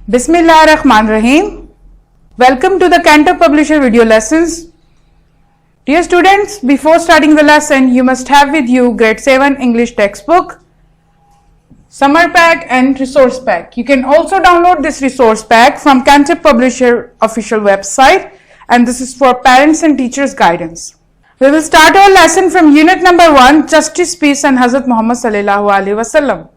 Bismillahirrahmanirrahim. Welcome to the Cantab Publisher video lessons. Dear students, before starting the lesson, you must have with you grade 7 English textbook, summer pack and resource pack. You can also download this resource pack from Cantab Publisher official website, and this is for parents and teachers guidance. We will start our lesson from unit number 1, Justice, Peace and Hazrat Muhammad Sallallahu Alaihi Wasallam.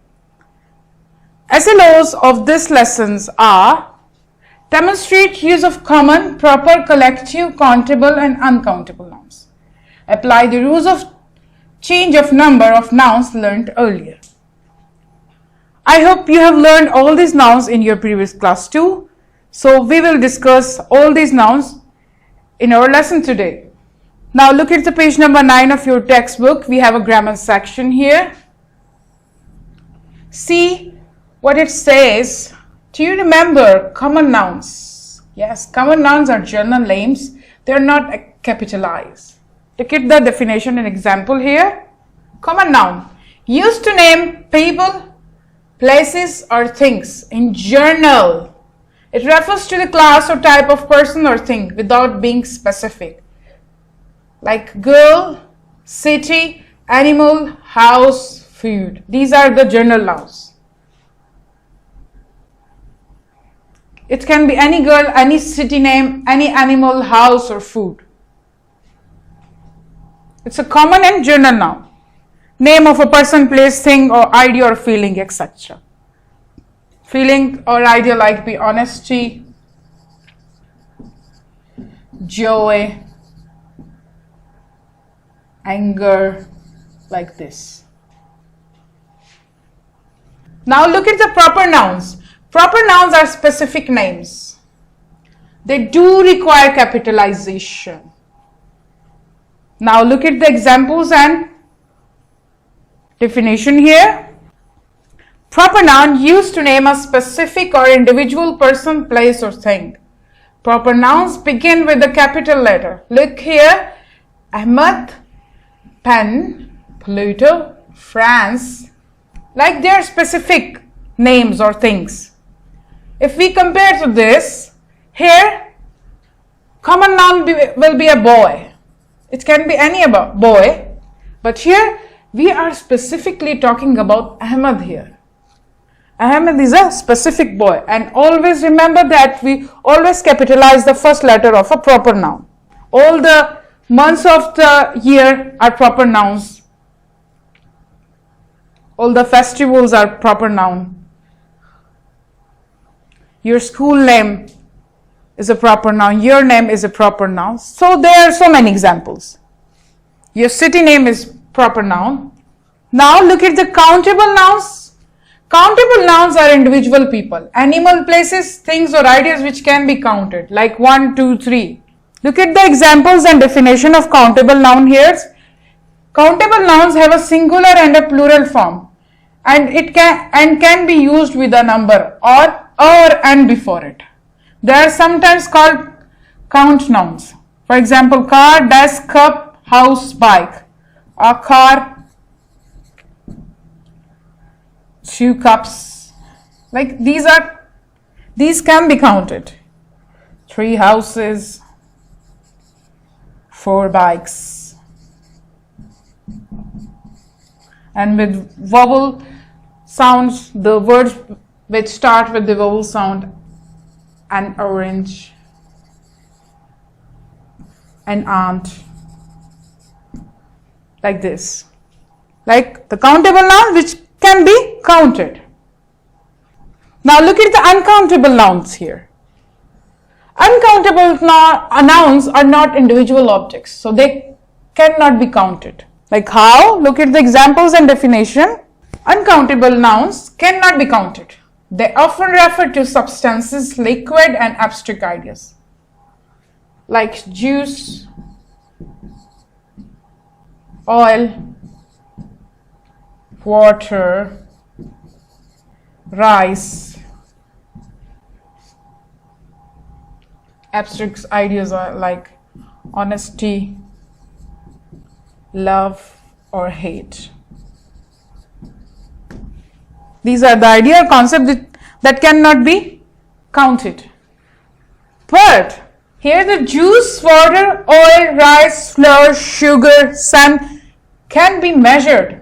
SLOs of this lessons are: demonstrate use of common, proper, collective, countable and uncountable nouns. Apply the rules of change of number of nouns learned earlier. I hope you have learned all these nouns in your previous class too. So we will discuss all these nouns in our lesson today. Now look at the page number 9 of your textbook. We have a grammar section here. See what it says. Do you remember common nouns? Yes, common nouns are general names. They are not capitalized. Look at the definition and example here. Common noun, used to name people, places or things in general. It refers to the class or type of person or thing without being specific. Like girl, city, animal, house, food. These are the general nouns. It can be any girl, any city name, any animal, house or food. It's a common and general noun. Name of a person, place, thing or idea or feeling, etc. Feeling or idea like be honesty, joy, anger, like this. Now look at the proper nouns. Proper nouns are specific names. They do require capitalization. Now look at the examples and definition here. Proper noun used to name a specific or individual person, place or thing. Proper nouns begin with the capital letter. Look here. Ahmed, pen, Pluto, France. Like they are specific names or things. If we compare to this, here, common noun will be a boy. It can be any boy, but here we are specifically talking about Ahmed here. Ahmed is a specific boy, and always remember that we always capitalize the first letter of a proper noun. All the months of the year are proper nouns. All the festivals are proper noun. Your school name is a proper noun. Your name is a proper noun. So there are so many examples. Your city name is proper noun. Now look at the countable nouns. Countable nouns are individual people, animal, places, things or ideas which can be counted, like 1, 2, 3. Look at the examples and definition of countable noun here. Countable nouns have a singular and a plural form, and it can be used with a number or and before it. They are sometimes called count nouns. For example, car, desk, cup, house, bike. A car, 2 cups. Like these can be counted. 3 houses, 4 bikes. And with vowel sounds, the words which start with the vowel sound: an orange, an aunt, like this. Like the countable noun which can be counted. Now look at the uncountable nouns here. Uncountable nouns are not individual objects, so they cannot be counted. Like how? Look at the examples and definition. Uncountable nouns cannot be counted. They often refer to substances, liquid and abstract ideas, like juice, oil, water, rice. Abstract ideas are like honesty, love or hate. These are the idea or concept that cannot be counted. But here the juice, water, oil, rice, flour, sugar, sand can be measured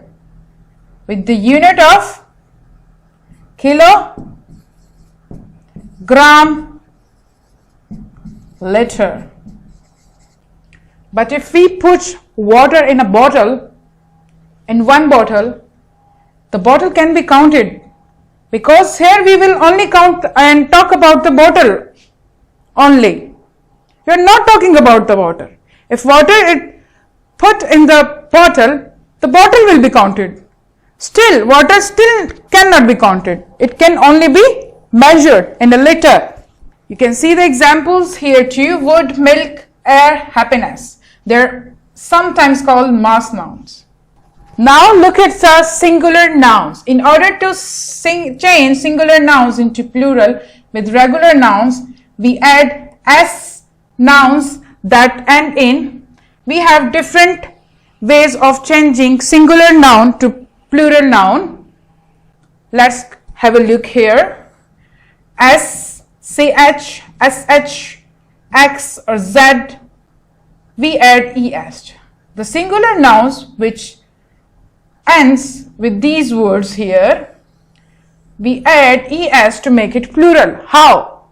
with the unit of kilo, gram, liter. But if we put water in a bottle, in one bottle, the bottle can be counted, because here we will only count and talk about the bottle only. We are not talking about the water. If water is put in the bottle will be counted. Still, water still cannot be counted. It can only be measured in a liter. You can see the examples here too. Wood, milk, air, happiness. They're sometimes called mass nouns. Now look at the singular nouns. In order to change singular nouns into plural with regular nouns, we add s nouns that end in. We have different ways of changing singular noun to plural noun. Let's have a look here. S, ch, sh, x or z, we add es. The singular nouns which ends with these words here, we add es to make it plural. How?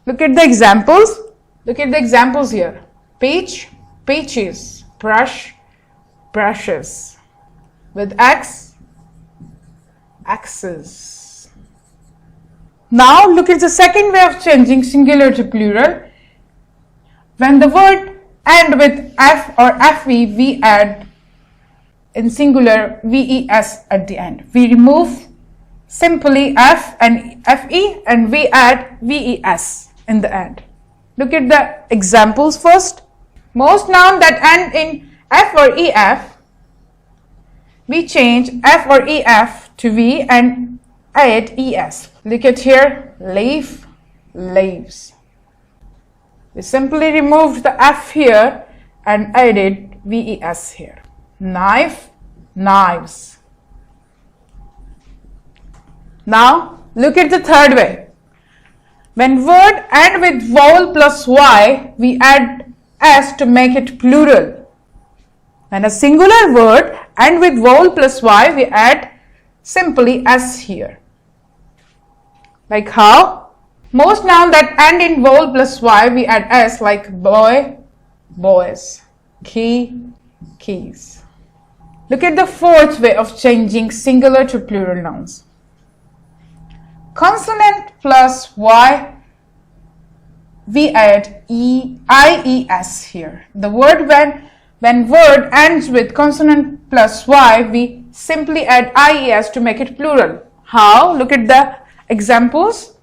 Look at the examples. Look at the examples here. Peach, peaches. Brush, brushes. With x, axes. Now look at the second way of changing singular to plural. When the word end with f or fv, we add in singular ves at the end. We remove simply f and fe and we add ves in the end. Look at the examples first. Most nouns that end in f or ef, we change f or ef to v and add es. Look at here, leaf, leaves. We simply removed the f here and added ves here. Knife, knives. Now look at the third way. When word end with vowel plus y, we add s to make it plural. When a singular word end with vowel plus y, we add simply s here. Like how? Most nouns that end in vowel plus y, we add s, like boy, boys, key, keys. Look at the fourth way of changing singular to plural nouns. Consonant plus y, we add ies here. The word when word ends with consonant plus y, we simply add ies to make it plural. How? Look at the examples.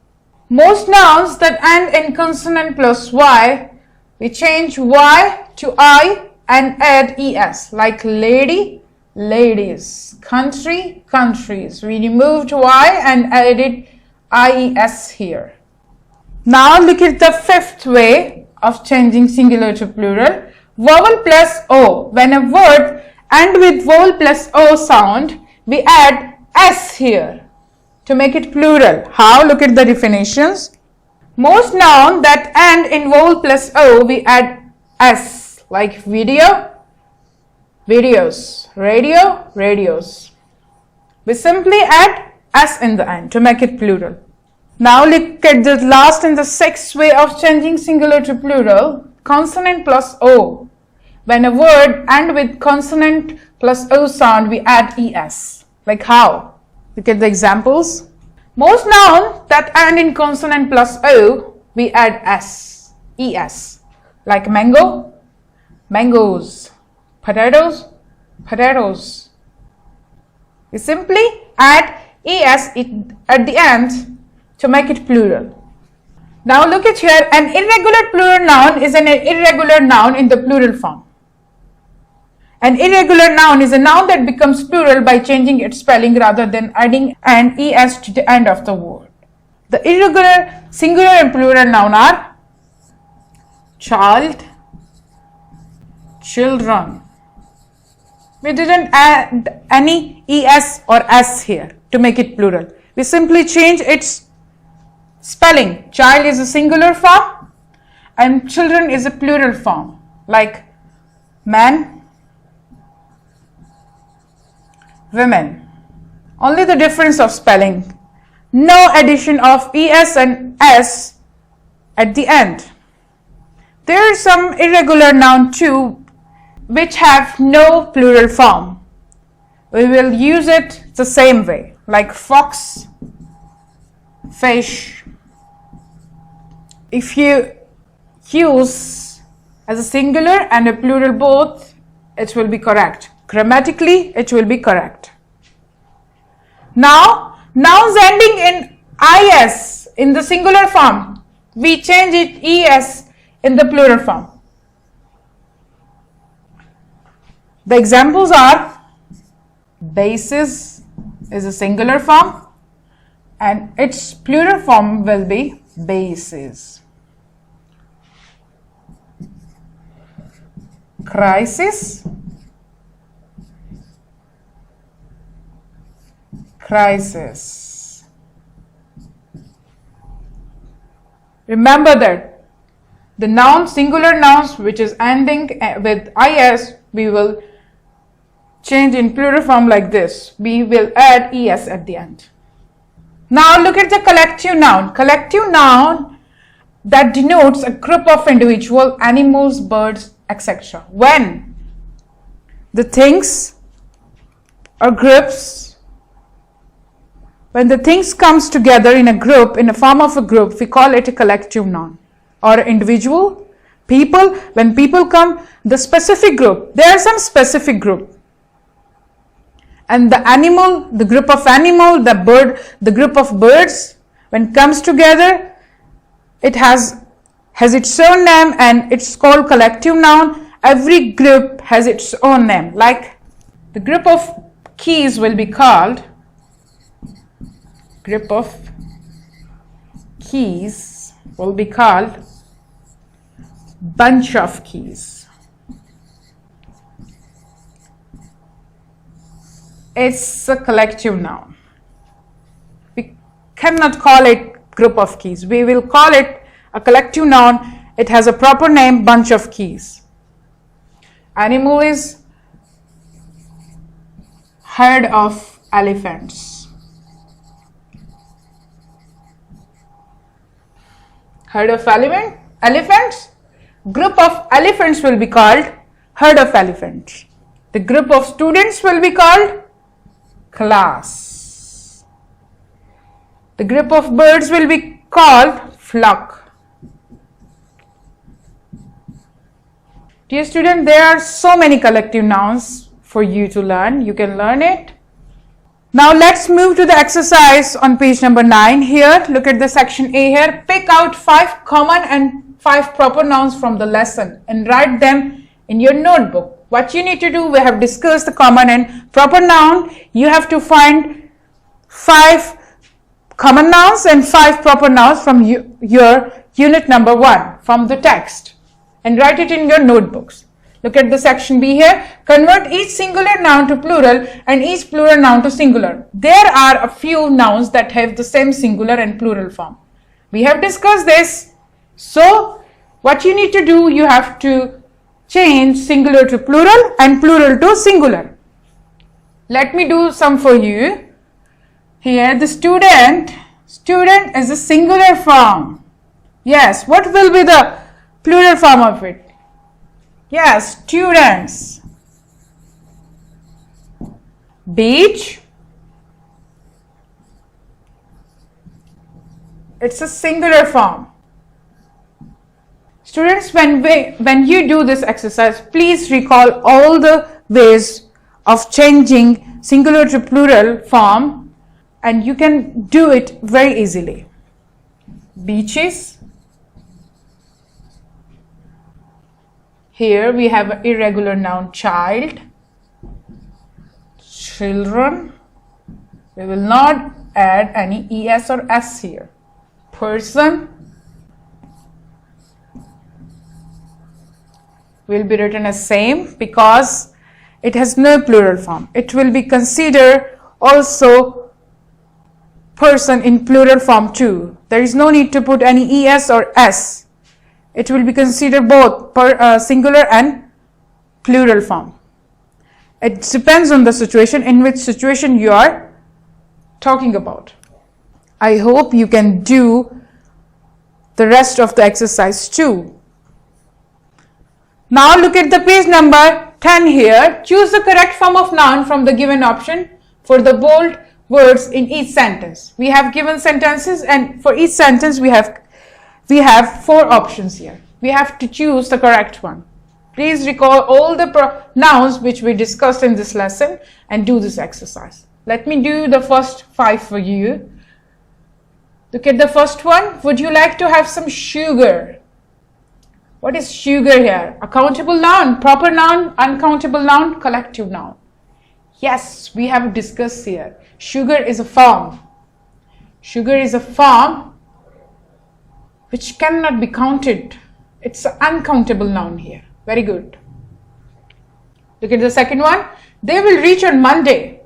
Most nouns that end in consonant plus y, we change y to I and add es, like lady, ladies, country, countries. We removed y and added ies here. Now look at the fifth way of changing singular to plural. Vowel plus o. When a word ends with vowel plus o sound, we add s here to make it plural. How? Look at the definitions. Most nouns that end in vowel plus o, we add s, like video, videos, radio, radios. We simply add s in the end to make it plural. Now look at the last and the sixth way of changing singular to plural. Consonant plus o. When a word ends with consonant plus o sound, we add es. Like how? Look at the examples. Most nouns that end in consonant plus o, we add s, es. Like mango, mangoes, potatoes, potatoes. We simply add es at the end to make it plural. Now look at here, an irregular plural noun is an irregular noun in the plural form. An irregular noun is a noun that becomes plural by changing its spelling rather than adding an es to the end of the word. The irregular singular and plural noun are child, children. We didn't add any es or s here to make it plural. We simply change its Spelling, child is a singular form and children is a plural form, like man, women. Only the difference of spelling. No addition of es and s at the end. There are some irregular noun too which have no plural form. We will use it the same way, like fox, fish. If you use as a singular and a plural both, it will be correct. Grammatically, it will be correct. Now, nouns ending in is in the singular form, we change it es in the plural form. The examples are bases is a singular form and its plural form will be bases. Crisis, crisis. Remember that the noun, singular nouns which is ending with is, we will change in plural form like this. We will add es at the end. Now look at the collective noun. Collective noun that denotes a group of individual animals, birds, etc. When the things or groups, when the things comes together in a group, in the form of a group, we call it a collective noun. Or individual, people, when people come, the specific group, there are some specific group. And the animal, the group of animal, the bird, the group of birds, when it comes together, it has its own name and it's called collective noun. Every group has its own name. Like the group of keys will be called bunch of keys. It's a collective noun. We cannot call it group of keys. We will call it a collective noun. It has a proper name, bunch of keys. Animal is herd of elephants. Herd of elephants. Group of elephants will be called herd of elephants. The group of students will be called class. The group of birds will be called flock. Dear student, there are so many collective nouns for you to learn. You can learn it. Now let's move to the exercise on page number 9 here. Look at the section A here. Pick out 5 common and 5 proper nouns from the lesson and write them in your notebook. What you need to do, we have discussed the common and proper noun. You have to find 5 common nouns and 5 proper nouns from your unit number 1 from the text and write it in your notebooks. Look at the section B here. Convert each singular noun to plural and each plural noun to singular. There are a few nouns that have the same singular and plural form. We have discussed this. So, what you need to do, you have to change singular to plural and plural to singular. Let me do some for you. Here, the student is a singular form. Yes, what will be the plural form of it? Yes, students. Beach. It's a singular form. Students, when you do this exercise, please recall all the ways of changing singular to plural form and you can do it very easily. Beaches. Here we have an irregular noun, child. Children. We will not add any es or s here. Person will be written as same because it has no plural form. It will be considered also person in plural form too. There is no need to put any es or s. It will be considered both singular and plural form. It depends on the situation, in which situation you are talking about. I hope you can do the rest of the exercise too. Now look at the page number 10 here. Choose the correct form of noun from the given option for the bold words in each sentence. We have given sentences, and for each sentence we have 4 options here. We have to choose the correct one. Please recall all the nouns which we discussed in this lesson and do this exercise. Let me do the first 5 for you. Look at the first one. Would you like to have some sugar? What is sugar here? A countable noun, proper noun, uncountable noun, collective noun. Yes, we have discussed here. Sugar is a form. Sugar is a form which cannot be counted. It's an uncountable noun here. Very good. Look at the second one. They will reach on Monday.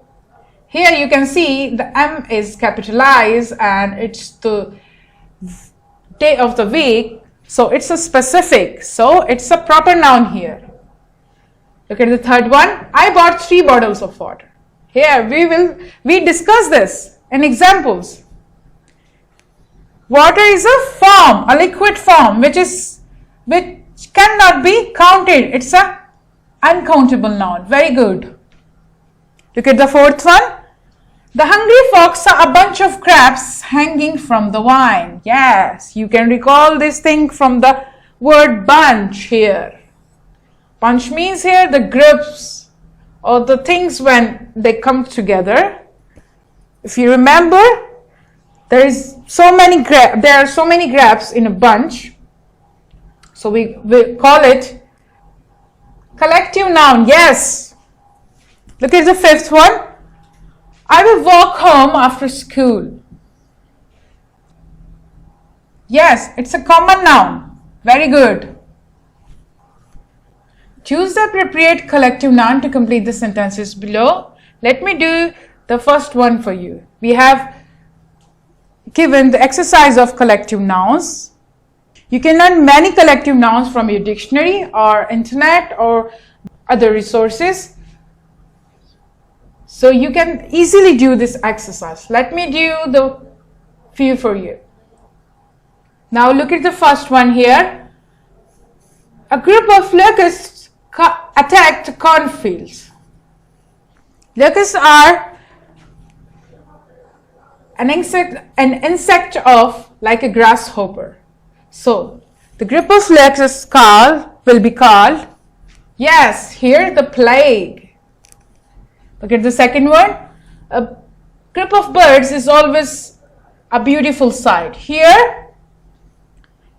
Here you can see the M is capitalized and it's the day of the week. So it's a specific. So it's a proper noun here. Look at the third one. I bought 3 bottles of water. Here we discuss this in examples. Water is a form, a liquid form, which cannot be counted. It's a uncountable noun. Very good. Look at the fourth one. The hungry fox saw a bunch of crabs hanging from the vine. Yes, you can recall this thing from the word bunch here. Bunch means here the groups or the things when they come together. If you remember, there are so many grapes in a bunch. So we call it collective noun. Yes. Look at the fifth one. I will walk home after school. Yes, it's a common noun. Very good. Choose the appropriate collective noun to complete the sentences below. Let me do the first one for you. We have given the exercise of collective nouns. You can learn many collective nouns from your dictionary or internet or other resources. So you can easily do this exercise. Let me do the few for you. Now look at the first one here. A group of locusts attacked cornfields. Locusts are an insect of like a grasshopper. So the group of locusts will be called, yes, here the plague. Look at the second one. A group of birds is always a beautiful sight. Here,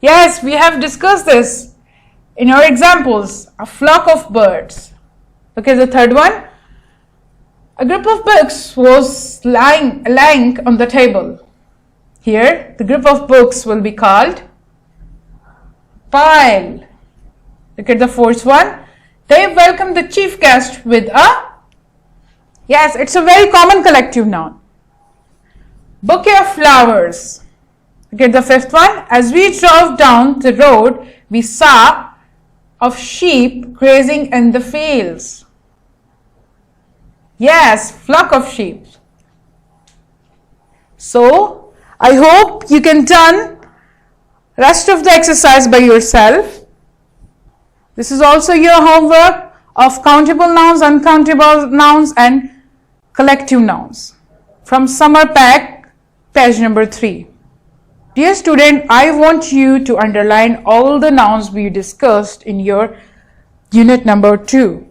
yes, we have discussed this in our examples. A flock of birds. Look at the third one. A group of books was lying on the table. Here, the group of books will be called pile. Look at the fourth one. They welcomed the chief guest with a, yes, it's a very common collective noun, bouquet of flowers. Look at the fifth one. As we drove down the road, we saw of sheep grazing in the fields. Yes, flock of sheep. So, I hope you can done rest of the exercise by yourself. This is also your homework of countable nouns, uncountable nouns and collective nouns from summer pack, page number 3. Dear student, I want you to underline all the nouns we discussed in your unit number 2.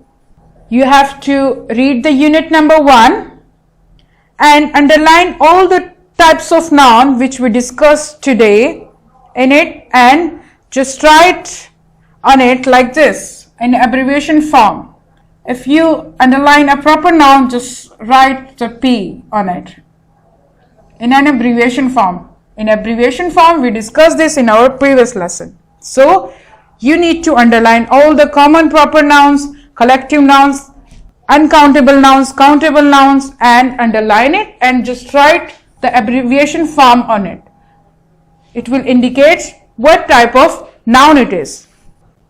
You have to read the unit number 1 and underline all the types of noun which we discussed today in it and just write on it like this in abbreviation form. If you underline a proper noun, just write the P on it in an abbreviation form. In abbreviation form, we discussed this in our previous lesson. So, you need to underline all the common proper nouns, collective nouns, uncountable nouns, countable nouns and underline it and just write the abbreviation form on it. It will indicate what type of noun it is.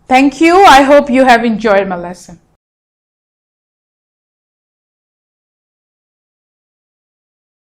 Thank you. I hope you have enjoyed my lesson.